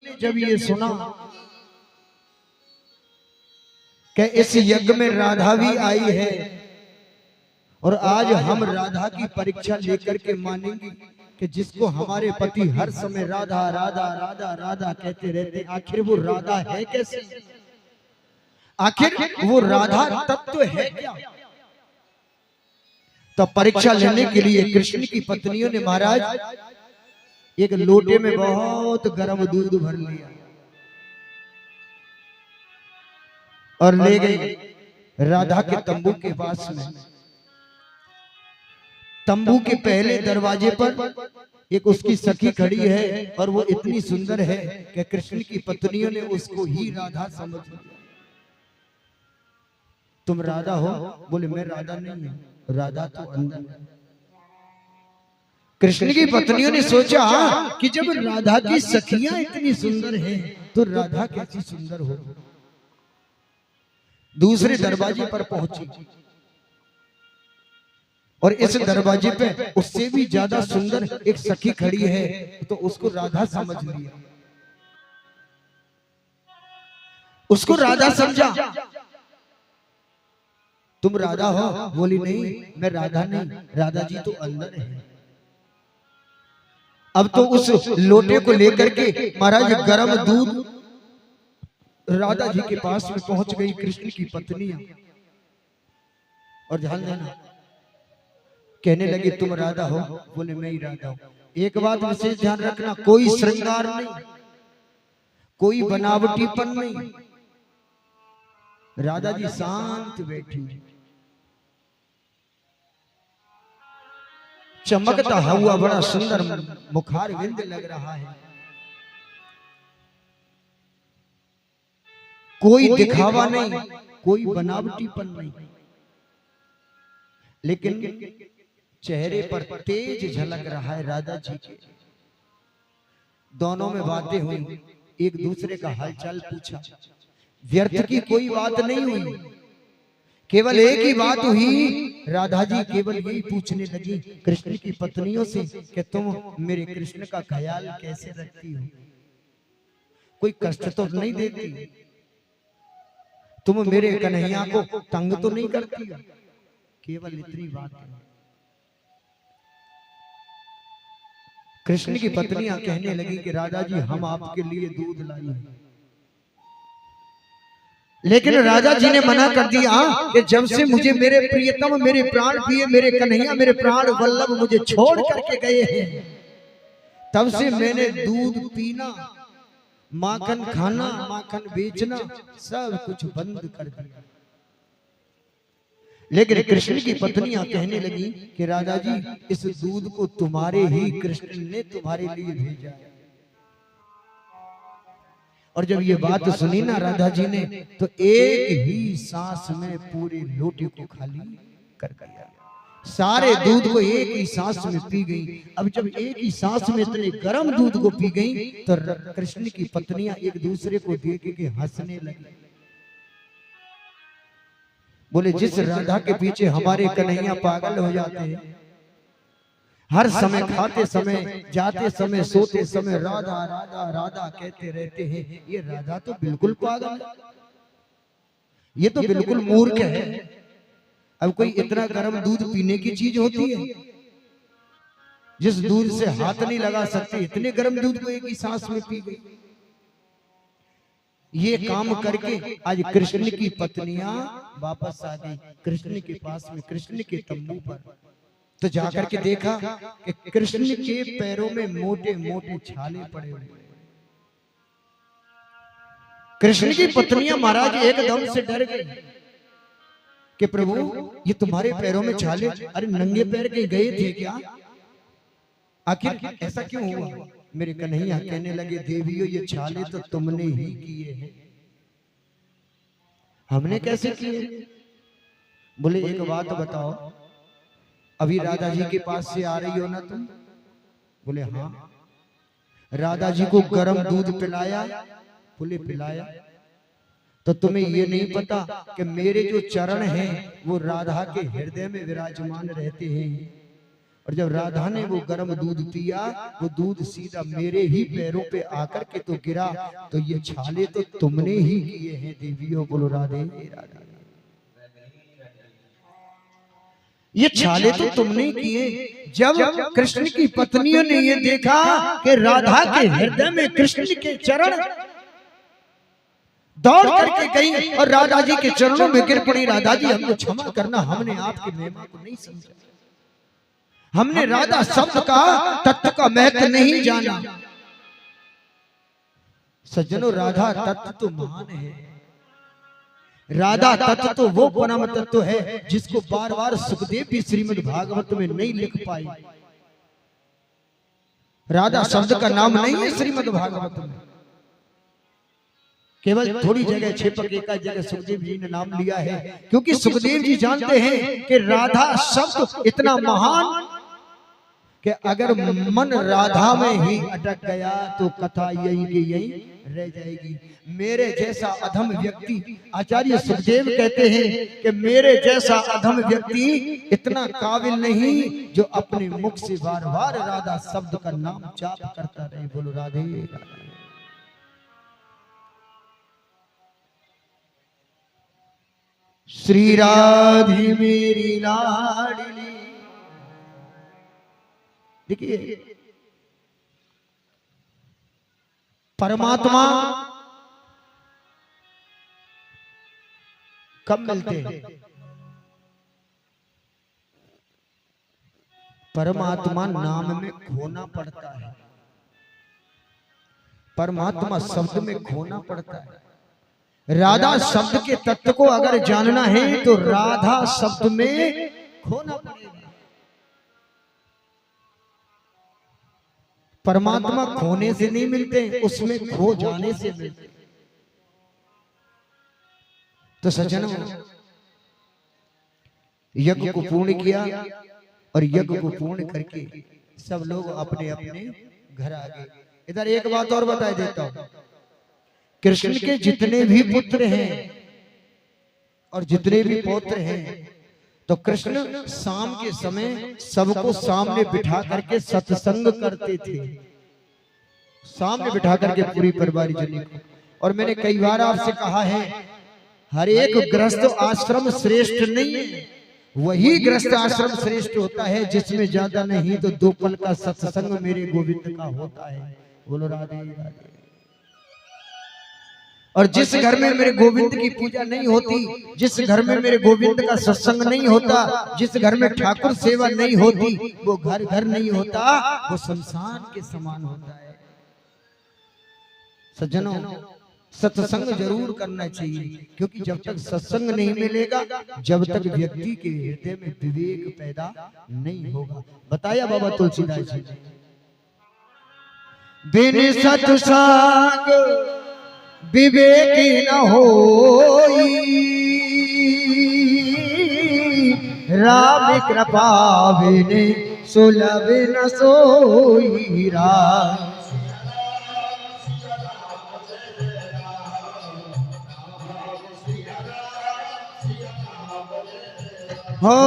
जब ये सुना कि इस यज्ञ में राधा भी आई है और आज हम राधा की परीक्षा लेकर के मानेंगे कि जिसको हमारे पति हर समय राधा राधा राधा राधा कहते रहते, आखिर वो राधा है कैसे? आखिर वो राधा तत्व है क्या? तो परीक्षा लेने के लिए कृष्ण की पत्नियों ने महाराज एक लोटे में बहुत गर्म दूध भर लिया और ले गए राधा के तंबू के पास में। तंबू के पहले दरवाजे पर एक उसकी सखी खड़ी है और वो इतनी सुंदर है कि कृष्ण की पत्नियों ने उसको ही राधा समझ लिया। तुम राधा हो? बोले मैं राधा नहीं हूं, राधा तो अंदर है। कृष्ण की पत्नियों ने सोचा कि जब राधा की सखियां इतनी सुंदर हैं तो राधा कैसी सुंदर हो। दूसरे दरवाजे पर पहुंची और इस दरवाजे पे उससे भी ज्यादा सुंदर एक सखी खड़ी है तो उसको राधा समझ लिया, उसको राधा समझा। तुम राधा हो? बोली नहीं मैं राधा नहीं, राधा जी तो अंदर है। अब तो उस लोटे को लेकर के महाराज गर्म दूध राधा जी के पास में पहुंच गई कृष्ण की पत्नियां और ध्यान देना कहने लगी तुम राधा हो? बोले मैं ही राधा हूं। एक बात विशेष ध्यान रखना, कोई श्रृंगार नहीं, कोई बनावटीपन नहीं, राधा जी शांत बैठी, चमकता हुआ बड़ा सुंदर मुखार विंद लग रहा है। कोई दिखावा नहीं, कोई बनावटीपन नहीं, लेकिन चेहरे पर तेज झलक रहा है राधा जी के। दोनों में बातें हुई, एक दूसरे का हालचाल पूछा, व्यर्थ की कोई बात नहीं हुई, केवल एक ही बात हुई। राधा जी केवल यही पूछने लगी कृष्ण की पत्नियों से कि तुम मेरे कृष्ण का ख्याल कैसे रखती हो, कोई कष्ट तो नहीं देती, तुम मेरे कन्हैया को तंग तो नहीं करती, केवल इतनी बात है। कृष्ण की पत्नियां कहने लगी कि राधा जी हम आपके लिए दूध लाई हैं, लेकिन राजा जी ने मना कर दिया कि जब से मुझे मेरे प्रियतम, मेरे प्राण प्रिय, मेरे कन्हैया, मेरे प्राण वल्लभ मुझे छोड़ करके गए हैं, तब से मैंने दूध पीना, माखन खाना, माखन बेचना सब कुछ बंद कर दिया। लेकिन कृष्ण की पत्नियां कहने लगी कि राजा जी इस दूध को तुम्हारे ही कृष्ण ने तुम्हारे लिए भेजा है। और जब ये बात सुनी ना राधा जी ने तो एक ही सांस में पूरे लोटे को खाली कर दिया, सारे दूध को एक ही सांस में पी गई। अब जब एक ही सांस में इतने गर्म दूध को पी गई तो कृष्ण की पत्नियां एक दूसरे को देख के हंसने लगी। बोले जिस राधा के पीछे हमारे कन्हैया पागल हो जाते हैं, हर समय खाते समय, जाते समय, सोते समय राधा राधा राधा कहते रहते हैं, ये राधा तो बिल्कुल पागल है, ये तो बिल्कुल मूर्ख है। अब कोई इतना गर्म दूध पीने की चीज होती है जिस दूध से हाथ नहीं लगा सकती, इतने गर्म दूध को एक ही सांस में पी गई। ये काम करके आज कृष्ण की पत्नियां वापस आ गई कृष्ण के पास में, कृष्ण के तंबू पर। तो जाकर के देखा कि कृष्ण के पैरों में मोटे मोटे छाले पड़े हुए। कृष्ण की पत्नियां महाराज एकदम से डर गई कि प्रभु ये तुम्हारे पैरों में छाले, अरे नंगे पैर के गए थे क्या, आखिर ऐसा क्यों हुआ? मेरे कन्हैया कहने लगे देवियों ये छाले तो तुमने ही किए हैं। हमने कैसे किए? बोले एक बात बताओ, अभी राधा जी के पास से आ रही हो ना तुम? बोले हाँ। राधा जी को गर्म दूध पिलाया? बोले पिलाया। तो तुम्हें ये नहीं पता कि मेरे जो चरण हैं वो राधा के हृदय में विराजमान रहते हैं और जब राधा ने वो गर्म दूध पिया, वो दूध सीधा मेरे ही पैरों पे आकर के तो गिरा। तो ये छाले तो तुमने ही किए हैं देवियों, बोलो राधे राधे। ये छाले तो तुमने किए। जब कृष्ण की पत्नियों ने ये देखा कि राधा के हृदय में कृष्ण के चरण, दौड़ करके गई और राधा जी के चरणों में गिर पड़ी। राधा जी हमको क्षमा करना, हमने आपकी महिमा को नहीं समझा, हमने राधा शब्द का तत्व का महत्व नहीं जाना। सज्जनों, राधा तत्व तो महान है। राधा तत्व तो वो परम तत्व है जिसको बार बार सुखदेव भी श्रीमद् भागवत में नहीं लिख पाए। राधा शब्द का नाम नहीं है श्रीमद् भागवत में, केवल थोड़ी जगह छेपक एक जगह सुखदेव जी ने नाम लिया है, क्योंकि सुखदेव जी जानते हैं कि राधा शब्द इतना महान कि अगर मन राधा में ही अटक गया तो कथा यही की यही रह जाएगी। मेरे जैसा अधम व्यक्ति, आचार्य सुखदेव कहते हैं कि मेरे जैसा अधम व्यक्ति इतना काबिल नहीं जो अपने मुख से बार बार राधा शब्द का नाम जाप करता रहे। बोलो राधे राधे। श्री राधे मेरी लाडली। देखिए, परमात्मा कब मिलते हैं? परमात्मा नाम में खोना पड़ता है, परमात्मा शब्द में खोना पड़ता है। राधा शब्द के तत्व को अगर जानना है तो राधा शब्द में खोना पड़ेगा। परमात्मा खोने से नहीं मिलते, उसमें खो जाने से मिलते। तो सज्जनों, यज्ञ को पूर्ण किया और यज्ञ को पूर्ण करके सब लोग अपने अपने घर आ गए। इधर एक बात और बता देता हूं, कृष्ण के जितने भी पुत्र हैं और जितने भी पौत्र हैं, तो कृष्ण शाम के समय सबको सामने बिठा करके सत्संग करते थे, सामने बिठा करके पूरी परिवार जनी को। और मैंने कई बार आपसे कहा है, हर एक गृहस्थ आश्रम श्रेष्ठ नहीं है, वही गृहस्थ आश्रम श्रेष्ठ होता है जिसमें ज्यादा नहीं तो 2 पल का सत्संग मेरे गोविंद का होता है। बोलो राधे राधे। और जिस घर में मेरे गोविंद की पूजा नहीं होती, जिस घर में मेरे गोविंद का सत्संग नहीं होता, जिस घर में ठाकुर सेवा नहीं होती, वो घर घर नहीं होता, वो शमशान के समान होता है। सज्जनों, सत्संग जरूर करना चाहिए, क्योंकि जब तक सत्संग नहीं मिलेगा, जब तक व्यक्ति के हृदय में विवेक पैदा नहीं होगा। बताया बाबा तुलसीदास जी, बिन सत्संग विवेक न होई, राम कृपा बिन सुलभ न सोई। राम हो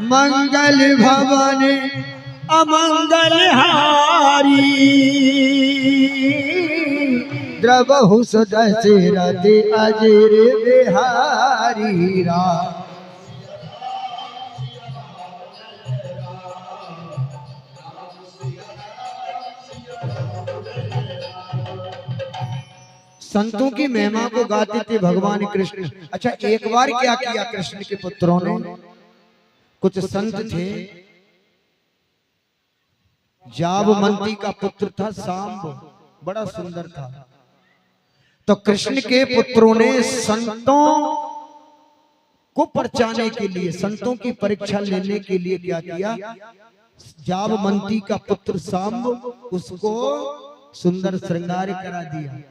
मंगल भवन अमंगल हारी, द्रवहु सदशरथ अजर बिहारी। राम संतों की महिमा को गाते थे भगवान कृष्ण। अच्छा, एक बार क्या किया कृष्ण के पुत्रों ने? कुछ संत थे, जाबवंती का पुत्र था सांब, बड़ा सुंदर था। तो कृष्ण के पुत्रों ने संतों को परचाने के लिए, संतों की परीक्षा लेने के लिए क्या किया? जाबवंती का पुत्र सांब, उसको सुंदर श्रृंगार करा दिया,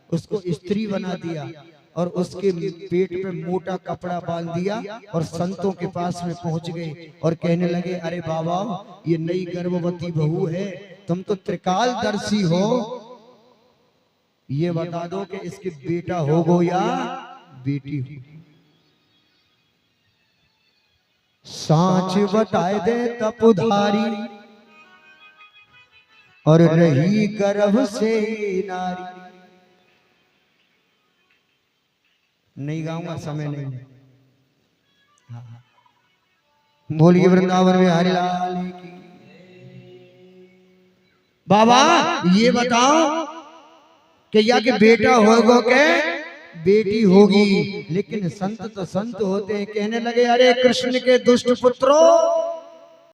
उसको स्त्री बना दिया और उसके पेट पे मोटा कपड़ा बांध दिया और संतों के पास में पहुंच गए और कहने लगे, अरे बाबा, ये नई गर्भवती बहू है, तुम तो त्रिकालदर्शी हो, ये बता दो कि इसके बेटा होगो या बेटी हो। सांच बताए दे तपुधारी और रही गर्भ से नारी। नहीं गाऊंगा, समय नहीं है। बोलिए वृंदावन में हरि लाल की। बाबा ये बताओ कि या कि बेटा होगा के बेटी होगी, लेकिन संत तो संत होते हैं। कहने लगे अरे कृष्ण के दुष्ट पुत्रों,